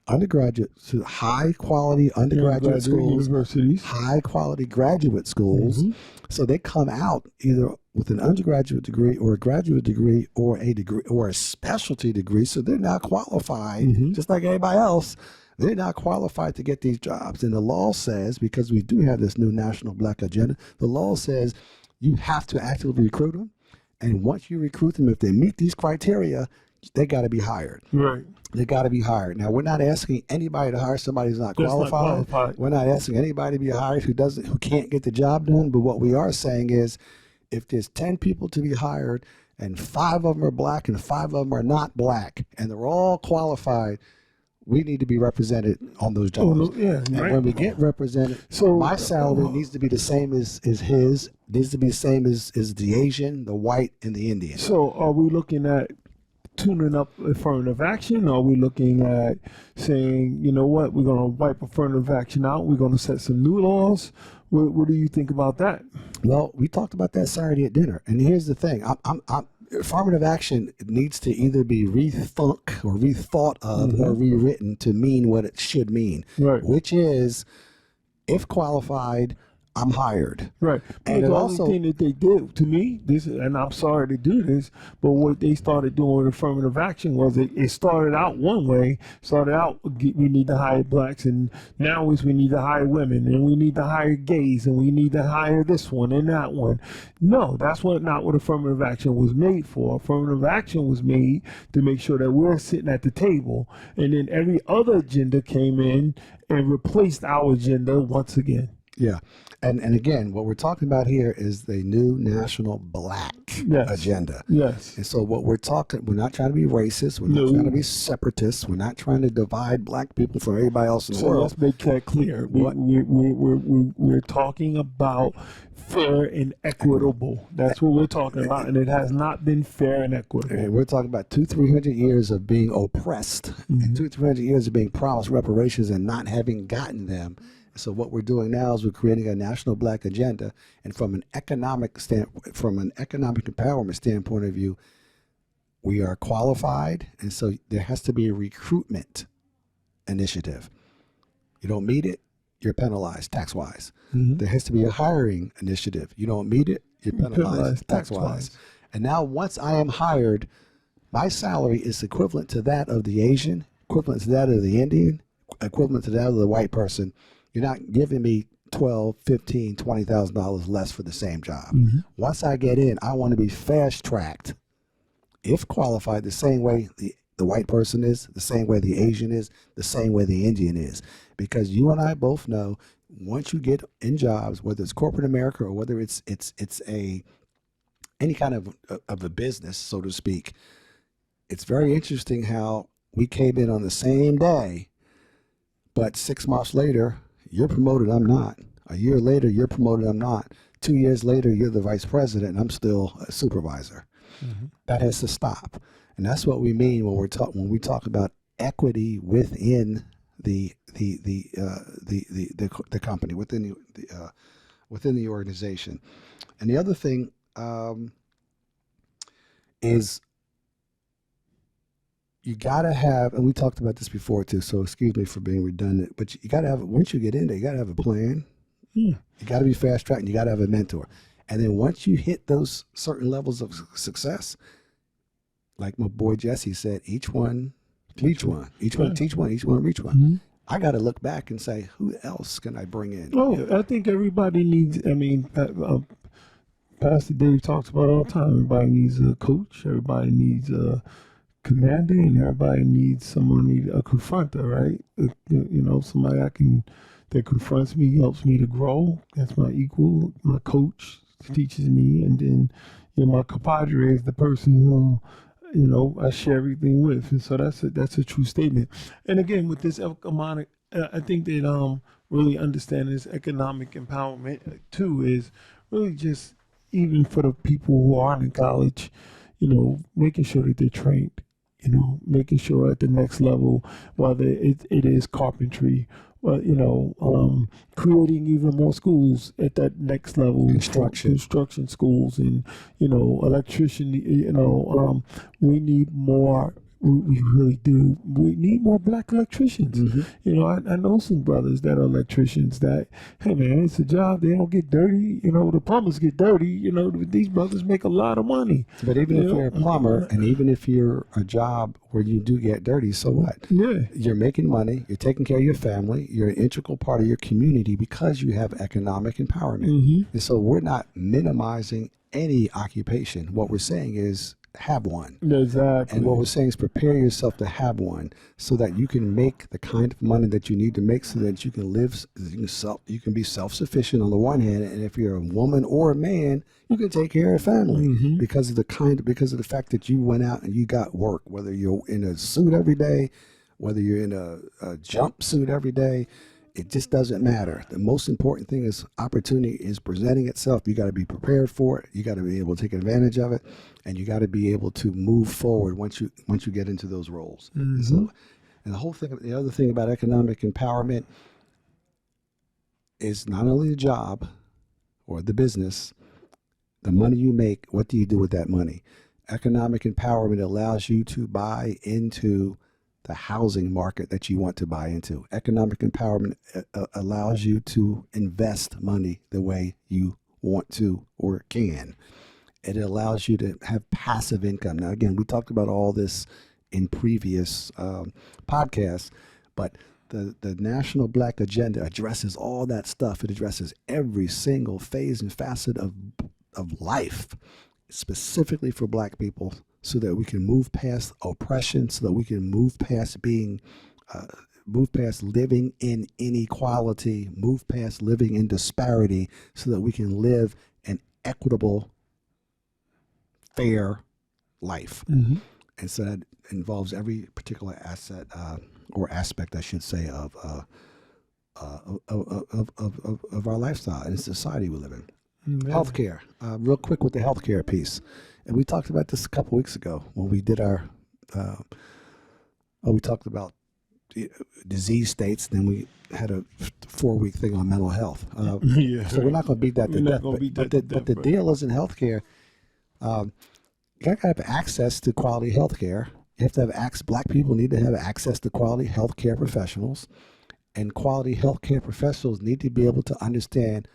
high quality undergraduate schools, universities, high quality graduate schools. So they come out either with an undergraduate degree or a graduate degree or a degree or a specialty degree. So they're not qualified, just like everybody else. They're not qualified to get these jobs. And the law says, because we do have this new National Black Agenda, the law says you have to actively recruit them. And once you recruit them, if they meet these criteria, they got to be hired. Right. They got to be hired. Now, we're not asking anybody to hire somebody who's not qualified. We're not asking anybody to be hired who can't get the job done. But what we are saying is, if there's 10 people to be hired and 5 of them are Black and 5 of them are not Black, and they're all qualified, we need to be represented on those jobs. And when we get represented, so my salary needs to be the same as his, needs to be the same as the Asian, the white, and the Indian. So are we looking at tuning up affirmative action? Or are we looking at saying, you know what, we're going to wipe affirmative action out, we're going to set some new laws? What do you think about that? Well, we talked about that Saturday at dinner, and here's the thing: affirmative action needs to either be rethunk or rethought of or rewritten to mean what it should mean, Right. which is, if qualified, I'm hired. Right. But And the it only also, thing that they did to me, this, and I'm sorry to do this, but what they started doing with affirmative action was it started out one way, we need to hire blacks, and now is we need to hire women, and we need to hire gays, and we need to hire this one and that one. No, that's not what affirmative action was made for. Affirmative action was made to make sure that we're sitting at the table, and then every other agenda came in and replaced our agenda once again. yeah. And again, what we're talking about here is the new national black agenda. Yes. And so what we're not trying to be racist. We're not trying to be separatists. We're not trying to divide black people from everybody else in the world. Let's make that clear. We're talking about fair and equitable. That's what we're talking about. And it has not been fair and equitable. And we're talking about 200-300 years of being oppressed, 200-300 years of being promised reparations and not having gotten them. So what we're doing now is we're creating a national black agenda, and from an economic empowerment standpoint of view, we are qualified, and so there has to be a recruitment initiative. You don't meet it, you're penalized tax-wise. There has to be a hiring initiative. You don't meet it, you're penalized tax-wise. And now once I am hired, my salary is equivalent to that of the Asian, equivalent to that of the Indian, equivalent to that of the white person. You're not giving me $12,000, $15,000, $20,000 less for the same job. Once I get in, I want to be fast-tracked, if qualified, the same way the white person is, the same way the Asian is, the same way the Indian is. Because you and I both know, once you get in jobs, whether it's corporate America or whether it's any kind of a business, so to speak, it's very interesting how we came in on the same day, but 6 months later, you're promoted, I'm not. A year later, you're promoted, I'm not. 2 years later, you're the vice president, and I'm still a supervisor. That has to stop. And that's what we mean when we talk about equity within the company, within the organization. And the other thing is, you got to have, and we talked about this before too, so excuse me for being redundant, but you got to have, once you get in there, you got to have a plan. You got to be fast tracked, and you got to have a mentor. And then once you hit those certain levels of success, like my boy Jesse said, each one teach one, each one reach one. I got to look back and say, who else can I bring in? Oh, I think everybody needs, Pastor Dave talks about all the time, everybody needs a coach, everybody needs a commander, and everybody needs someone, a confronter, right? Somebody that confronts me, helps me to grow. That's my equal. My coach teaches me, and then my compadre is the person who I share everything with. And so that's a true statement. And again, with this economic, I think that really understanding this economic empowerment too is really just, even for the people who aren't in college, making sure that they're trained. Making sure at the next level, whether it is carpentry, creating even more schools at that next level, construction schools, and electrician. We need more. We really do. We need more black electricians. I know some brothers that are electricians that, hey man, it's a job. They don't get dirty. The plumbers get dirty. These brothers make a lot of money. But even if you're a plumber, and even if you're a job where you do get dirty, so what? Yeah. You're making money. You're taking care of your family. You're an integral part of your community because you have economic empowerment. And so we're not minimizing any occupation. What we're saying is, have one. Exactly. And what we're saying is prepare yourself to have one so that you can make the kind of money that you need to make so that you can live, you can be self-sufficient on the one hand, and if you're a woman or a man, you can take care of family because of the fact that you went out and you got work, whether you're in a suit every day, whether you're in a jumpsuit every day, It just doesn't matter. The most important thing is opportunity is presenting itself. You got to be prepared for it. You got to be able to take advantage of it, and you got to be able to move forward once you get into those roles. Mm-hmm. So, and the other thing about economic empowerment is not only the job or the business, the money you make. What do you do with that money? Economic empowerment allows you to buy into the housing market that you want to buy into. Economic empowerment allows you to invest money the way you want to or can. It allows you to have passive income. Now, again, we talked about all this in previous podcasts, but the National Black Agenda addresses all that stuff. It addresses every single phase and facet of life, specifically for Black people, so that we can move past oppression, so that we can move past living in inequality, move past living in disparity, so that we can live an equitable, fair life. Mm-hmm. And so that involves every particular asset or aspect, I should say, of our lifestyle and society we live in. Mm-hmm. Healthcare. Real quick with the healthcare piece. And we talked about this a couple weeks ago when we did our, we talked about disease states, then we had a 4-week thing on mental health. So we're not going to beat that to death. But the deal is in healthcare, you got to have access to quality healthcare. You have to have access. Black people need to have access to quality healthcare professionals, and quality healthcare professionals need to be able to understand,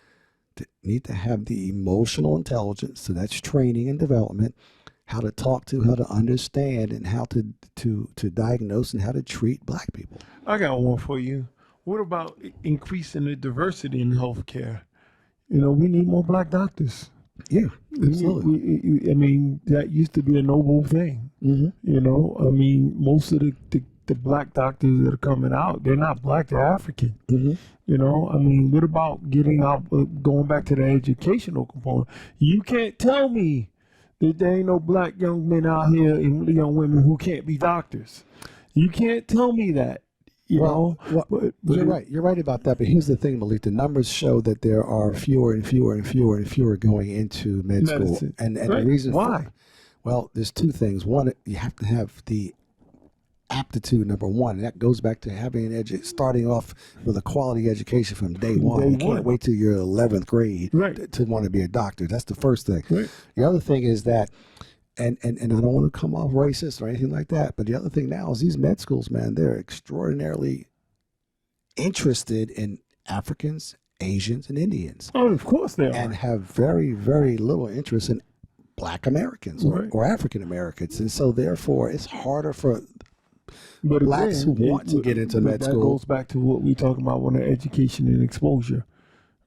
need to have the emotional intelligence, so that's training and development, how to talk to, how to understand, and how to diagnose and how to treat Black people. I got one for you. What about increasing the diversity in healthcare? You know, we need more Black doctors. Yeah, absolutely. I mean, that used to be a noble thing. Mm-hmm. You know, I mean, most of the Black doctors that are coming out, they're not Black, they're African. Mm-hmm. You know, I mean, what about going back to the educational component? You can't tell me that there ain't no Black young men out here and young women who can't be doctors. You can't tell me that. You're right. You're right about that. But here's the thing, Malik. The numbers show that there are fewer and fewer and fewer and fewer going into medicine. School. And right. The reason why? Well, there's two things. One, you have to have the aptitude, number one, and that goes back to having starting off with a quality education from day one. You can't wait till you're 11th grade to want to be a doctor. That's the first thing. Right. The other thing is that, and I don't want to come off racist or anything like that, but the other thing now is these med schools, man, they're extraordinarily interested in Africans, Asians, and Indians. Oh, of course they are. And have very, very little interest in Black Americans or African Americans. And so therefore it's harder for Blacks who want to get into med school. That goes back to what we talk about when education and exposure,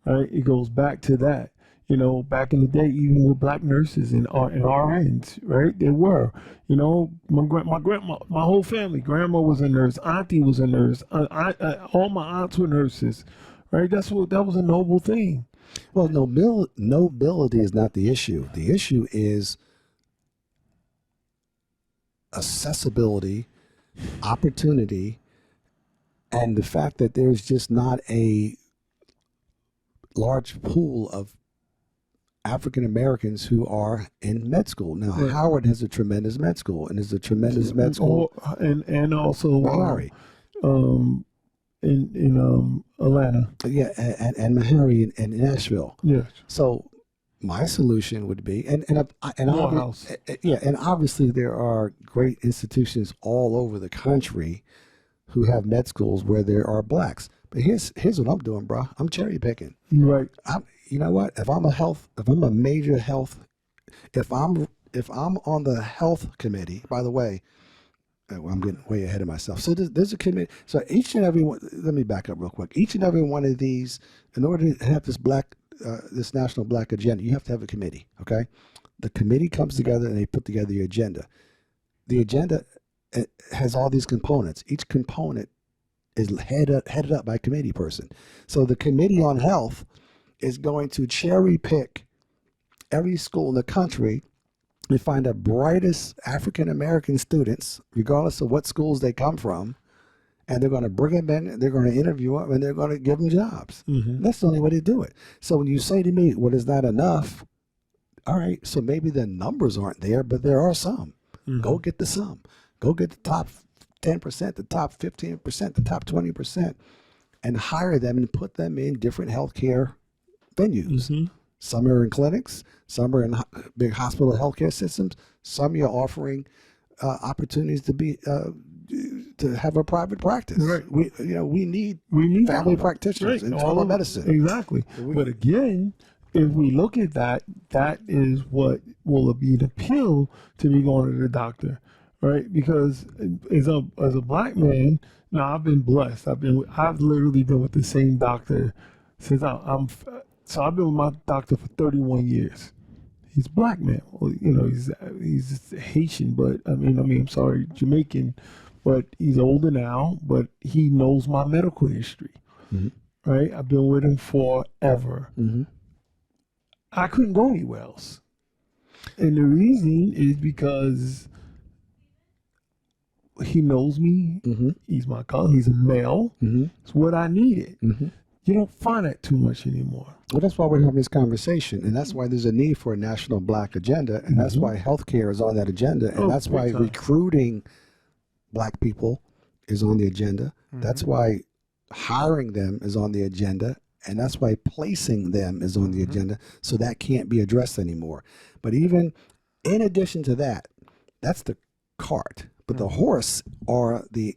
right? It goes back to that. You know, back in the day, even with Black nurses and RNs, right? They were. You know, my grandma, my whole family, grandma was a nurse, auntie was a nurse, all my aunts were nurses, right? That was a noble thing. Well, nobility is not the issue. The issue is accessibility, opportunity, and the fact that there's just not a large pool of African Americans who are in med school. Now, right. Howard has a tremendous med school, and is a tremendous med school. And also Meharry. In Atlanta. Yeah, and Meharry in Nashville. Yes. So my solution would be, and obviously there are great institutions all over the country who have med schools where there are Blacks. But here's what I'm doing, bro. I'm cherry picking. Right. You know what? If I'm a major health, if I'm on the health committee, by the way, I'm getting way ahead of myself. So there's a committee. So each and every one, let me back up real quick. Each and every one of these, in order to have this National Black Agenda, you have to have a committee, okay? The committee comes together and they put together the agenda. The agenda has all these components. Each component is headed up by a committee person. So the Committee on Health is going to cherry pick every school in the country and find the brightest African American students, regardless of what schools they come from, and they're going to bring them in, they're going to interview them, and they're going to give them jobs. That's the only way to do it. So when you say to me, "Well, is that enough?" All right, so maybe the numbers aren't there, but there are some. Go get the some. Go get the top 10%, the top 15%, the top 20%, and hire them and put them in different healthcare venues. Some are in clinics, some are in big hospital healthcare systems. Some you're offering opportunities to be to have a private practice. Right. We need family practitioners, right. internal medicine. Exactly. But again, if we look at that, that is what will be the appeal to me going to the doctor, right? Because as a black man, now I've been blessed. I've literally been with the same doctor since so I've been with my doctor for 31 years. He's a black man. Well, he's Haitian, but I'm sorry, Jamaican, but he's older now, but he knows my medical history, right? I've been with him forever. I couldn't go anywhere else. And the reason is because he knows me. He's my cousin. He's a male. It's what I needed. You don't find that too much anymore. Well, that's why we're having this conversation, and that's why there's a need for a national black agenda, and that's why healthcare is on that agenda, and that's why recruiting black people is on the agenda. That's why hiring them is on the agenda, and that's why placing them is on the agenda. So that can't be addressed anymore. But even in addition to that, that's the cart, but the horse are the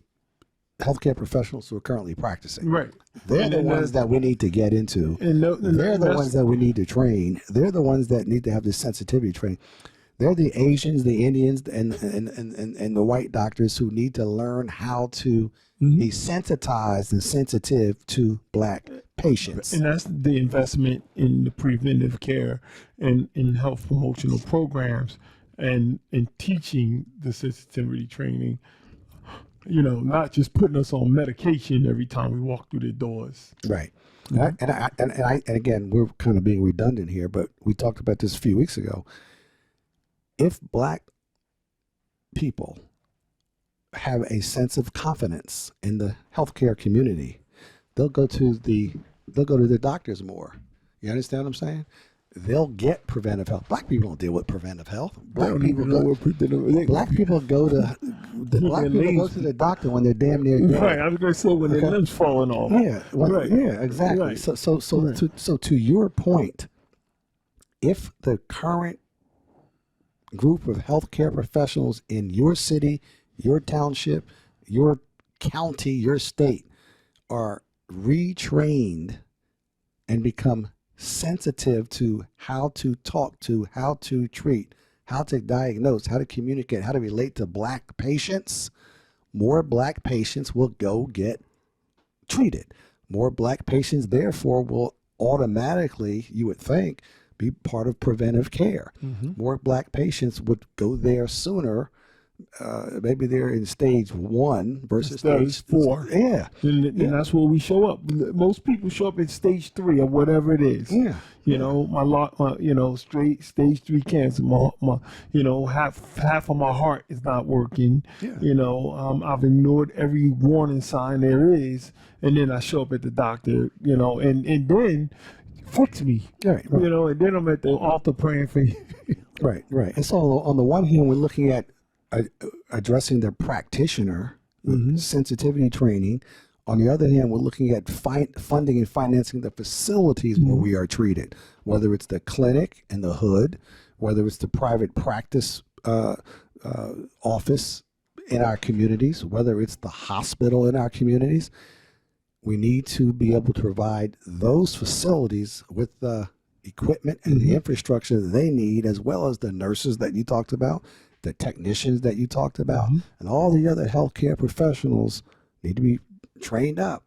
healthcare professionals who are currently practicing. Right. They're the ones that we need to get into. They're the ones that we need to train. They're the ones that need to have this sensitivity training. They're the Asians, the Indians, and the white doctors who need to learn how to be sensitized and sensitive to black patients. And that's the investment in the preventive care and in health promotional programs and in teaching the sensitivity training. Not just putting us on medication every time we walk through the doors. Right. And again, we're kind of being redundant here, but we talked about this a few weeks ago. If black people have a sense of confidence in the healthcare community, they'll go to the doctors more. You understand what I'm saying? They'll get preventive health. Black people don't deal with preventive health. Black people go to the doctor when they're damn near dead. Right, I was going to say when their limbs falling off. Yeah, yeah, exactly. Right. So to your point, if the current group of healthcare professionals in your city, your township, your county, your state are retrained and become sensitive to how to talk to, how to treat, how to diagnose, how to communicate, how to relate to black patients, more black patients will go get treated. More black patients, therefore, will automatically, you would think, be part of preventive care. More black patients would go there sooner. Maybe they're in stage 1 versus stage 4. Yeah. And that's where we show up. Most people show up in stage 3 or whatever it is. Yeah. Straight stage 3 cancer. Half of my heart is not working. Yeah. I've ignored every warning sign there is, and then I show up at the doctor, and then fix me. Right. And then I'm at the altar praying for you. Right. And so on the one hand, we're looking at addressing the practitioner, sensitivity training. On the other hand, we're looking at funding and financing the facilities where we are treated, whether it's the clinic in the hood, whether it's the private practice office in our communities, whether it's the hospital in our communities. We need to be able to provide those facilities with the equipment and the infrastructure that they need, as well as the nurses that you talked about, the technicians that you talked about, and all the other healthcare professionals need to be trained up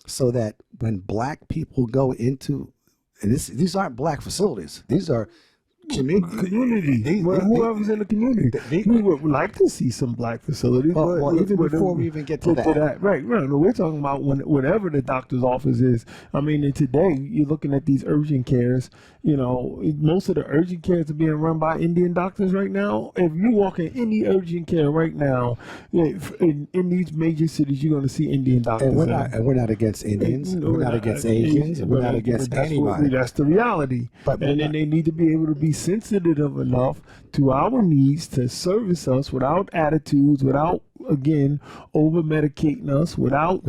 so that when black people go into, and these aren't black facilities, these are community, whoever's in the community. We would like to see some black facilities. Well, even before we even get to that. Right. No, we're talking about whatever the doctor's office is. I mean, and today you're looking at these urgent cares. You know, most of the urgent cares are being run by Indian doctors right now. If you walk in any urgent care right now, in these major cities, you're going to see Indian doctors. And we're not against Indians. We're not against Asians. We're not against anybody. That's the reality. And then they need to be able to be sensitive enough to our needs to service us without attitudes, without, again, over medicating us, without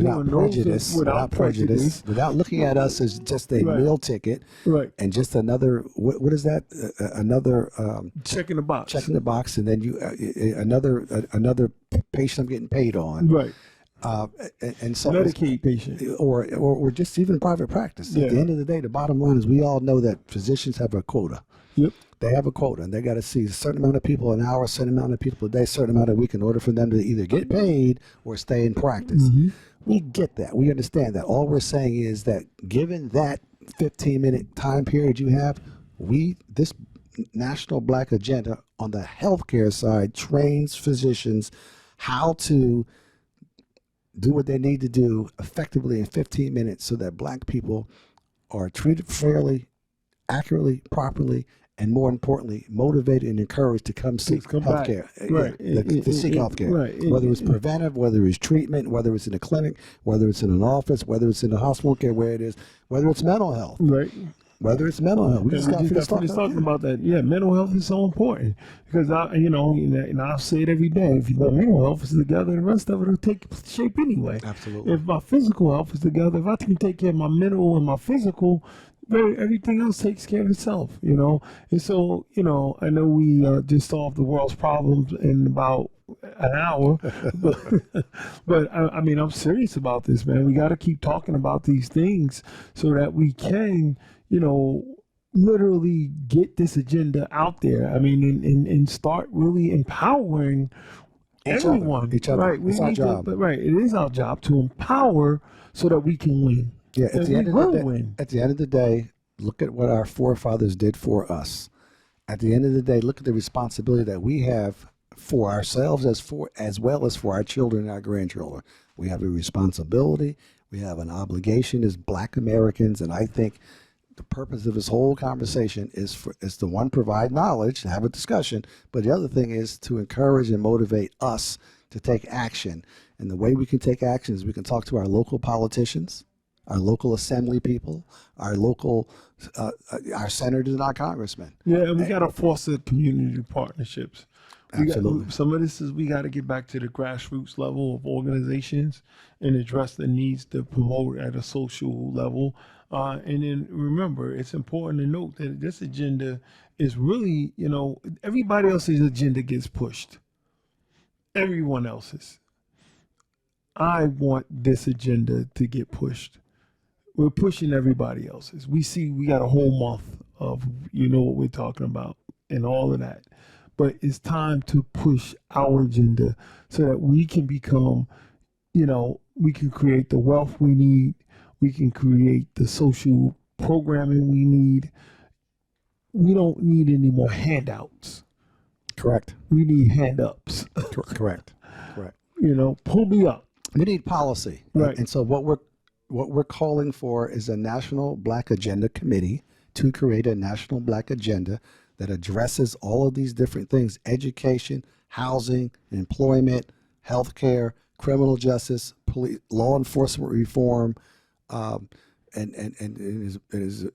prejudice, without looking at us as just a meal ticket, and just another what is that? Another checking the box. Checking the box, and then you another patient I'm getting paid on. Right. And so Medicaid patient, or just even private practice. At the end of the day, the bottom line is we all know that physicians have a quota. Yep. They have a quota, and they got to see a certain amount of people an hour, a certain amount of people a day, a certain amount a week in order for them to either get paid or stay in practice. Mm-hmm. We get that. We understand that. All we're saying is that given that 15-minute time period you have, this National Black Agenda on the healthcare side trains physicians how to do what they need to do effectively in 15 minutes so that black people are treated fairly, accurately, properly, and more importantly, motivated and encouraged to come seek healthcare. To seek healthcare. Whether it's preventive, whether it's treatment, whether it's in a clinic, whether it's in an office, whether it's in the hospital care, where it is, whether it's mental health. Right. Whether it's mental health. We just got to finish talking about that. Yeah, mental health is so important because I say it every day. If my mental health is together, the rest of it will take shape anyway. Absolutely. If my physical health is together, if I can take care of my mental and my physical, everything else takes care of itself, And so, I know we just solved the world's problems in about an hour, but I'm serious about this, man. We got to keep talking about these things so that we can, literally get this agenda out there. And start really empowering everyone. Each other. Right. It's our job. It is our job to empower so that we can win. Yeah, at the end of the day, look at what our forefathers did for us. At the end of the day, look at the responsibility that we have for ourselves as well as for our children and our grandchildren. We have a responsibility. We have an obligation as Black Americans, and I think the purpose of this whole conversation is to one, provide knowledge, to have a discussion, but the other thing is to encourage and motivate us to take action. And the way we can take action is we can talk to our local politicians, our local assembly people, our local, our senators and our congressmen. Yeah, and we got to foster community partnerships. Absolutely. Some of this is we got to get back to the grassroots level of organizations and address the needs to promote at a social level. And then remember, it's important to note that this agenda is really, everybody else's agenda gets pushed. Everyone else's. I want this agenda to get pushed. We're pushing everybody else's. We got a whole month of, what we're talking about and all of that. But it's time to push our agenda so that we can become, we can create the wealth we need. We can create the social programming we need. We don't need any more handouts. Correct. We need hand-ups. Correct. Pull me up. We need policy. Right. And so what we're calling for is a National Black Agenda Committee to create a National Black Agenda that addresses all of these different things: education, housing, employment, healthcare, criminal justice, police, law enforcement reform, and it is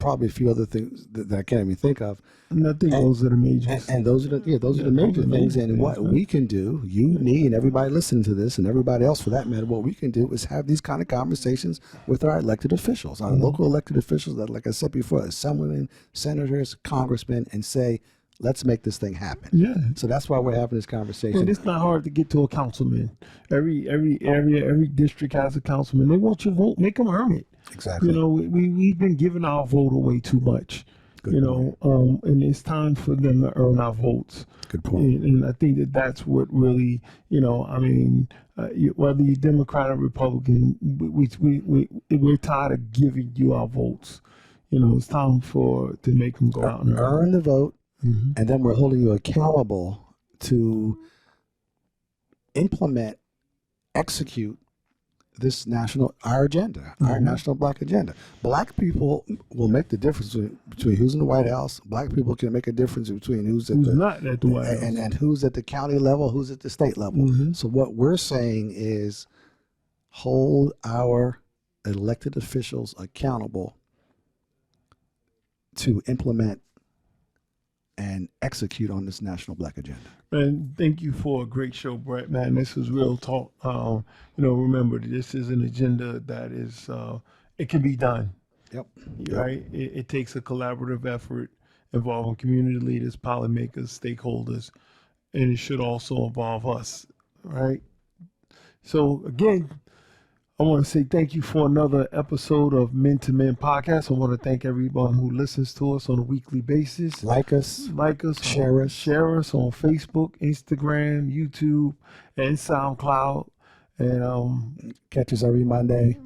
probably a few other things that I can't even think of. And I think those are the major. And those are the major things. And what we can do, you, me, and everybody listening to this, and everybody else for that matter, what we can do is have these kind of conversations with our elected officials, our local elected officials that, like I said before, assemblymen, senators, congressmen, and say, let's make this thing happen. Yeah. So that's why we're having this conversation. And it's not hard to get to a councilman. Every area, every district has a councilman. They want your vote. Make them earn it. Exactly. We've been giving our vote away too much. Good point. And it's time for them to earn our votes. Good point. And I think that's what really, whether you're Democrat or Republican, we're tired of giving you our votes. it's time to make them go out and earn the vote, Mm-hmm. and then we're holding you accountable to implement, execute this our agenda, our national Black agenda. Black people will make the difference between who's in the White House. Black people can make a difference between who's not at the White House, and who's at the county level, who's at the state level. So what we're saying is hold our elected officials accountable to implement and execute on this national Black agenda. And thank you for a great show, Brett. Man, this is real talk. Remember, this is an agenda that is, it can be done. Yep. Right? It takes a collaborative effort involving community leaders, policymakers, stakeholders, and it should also involve us, right? So again, I want to say thank you for another episode of Men to Men podcast. I want to thank everyone who listens to us on a weekly basis. Like us, share us on Facebook, Instagram, YouTube, and SoundCloud. And catch us every Monday.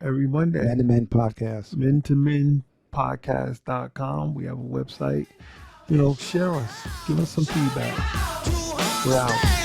Men to Men podcast. Men to Men podcast.com. We have a website. Share us. Give us some feedback. We're out.